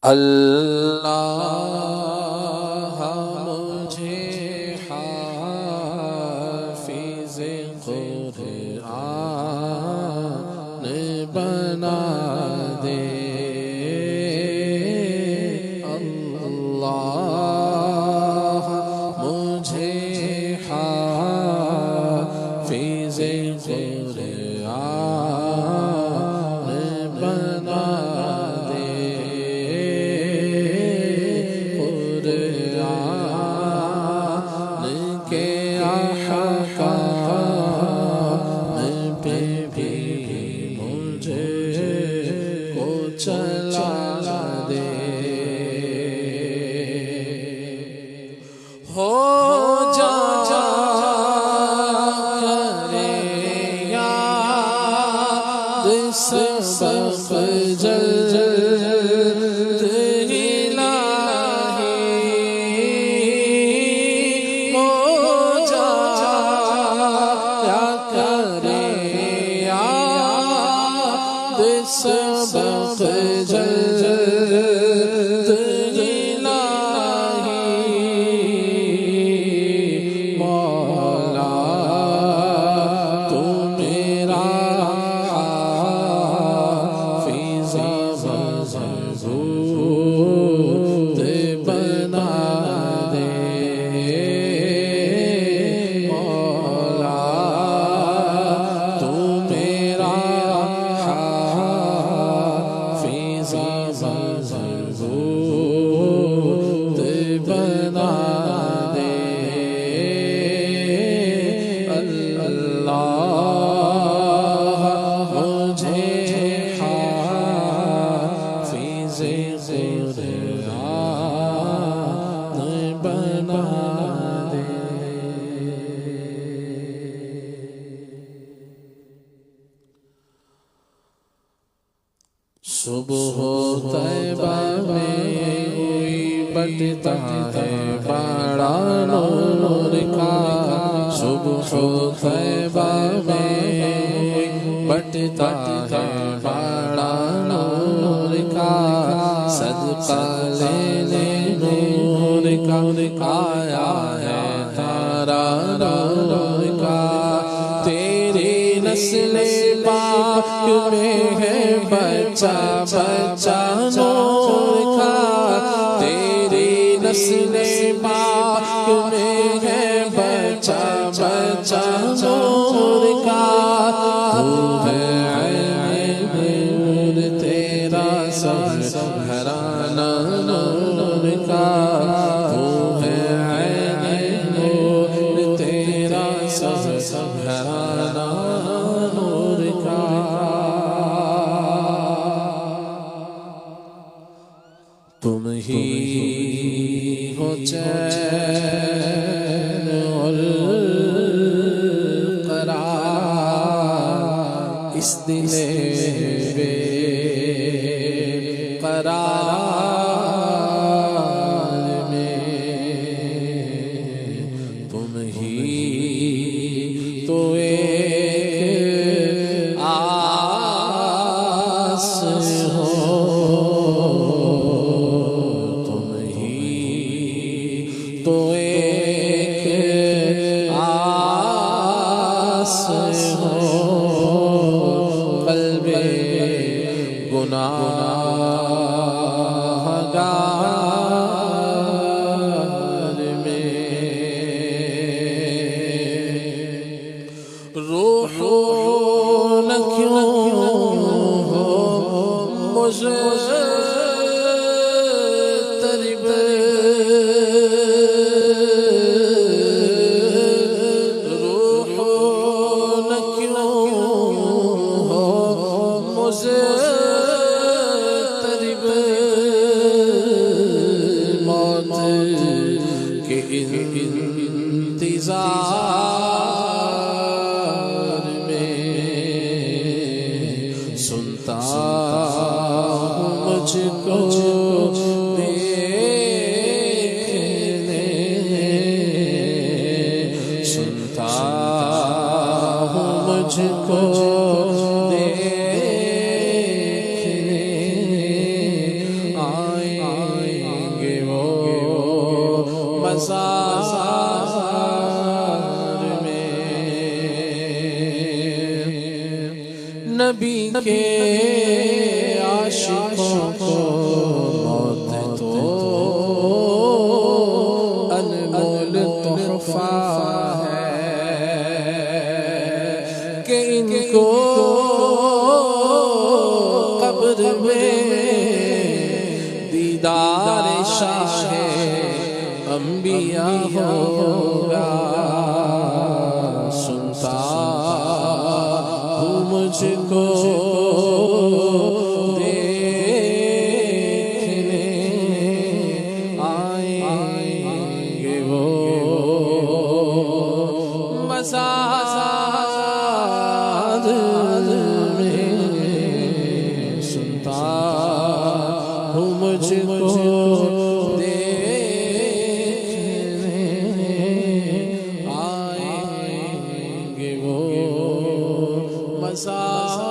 अल्लाह मुझे हाफिज़े कुरआन बना दे। अल्लाह मुझे हाफिज़े कुरआन बना दे। के अहकाम पे भी मुझे को चला दे। हो जा करे याद सबक जल्द इलाही। हो जा करे याद सबक जल्द इलाही। मौला तू मेरा हाफिज़ मज़बूत बना दे। मौला तू मेरा हाफिज़ मज़बूत बना दे। अल्लाह मुझे हाफिज़े कुरआन बना दे। सुबह तैबा में कोई बटता है बड़ा नूर का। सुबह तैबा में बटता है बड़ा नूर का। सदका लेने नूर का आया है तारा नूर का। तेरी नस्ले पाक में है बच्चा बच्चा नूर का। तेरी नस्ले पाक में है बच्चा बच्चा नूर का। तू है ऐन नूर तेरा सब घराना नूर का। तू है ऐन नूर तेरा सब घराना नूर का। तुम ही हो चैन और करार इस दिले बेकरार में। तुम ही तो एक आस हो। तो एक आस हो क़ल्बे गुनाहगार में। रूह न क्यों हो मुझे इंतज़ार में सुनता हूँ मुझको देखने। सुनता हूँ मुझको देखने आए नबी के आशिकों को मौत तो अनमोल तोहफा है कि इनको कब्र में दीदार शाहे अंबिया होगा। सुनता हूँ मुझको देखने आएंगे वो मज़ार में। सुनता हूँ मुझको देखने आएंगे वो मज़ार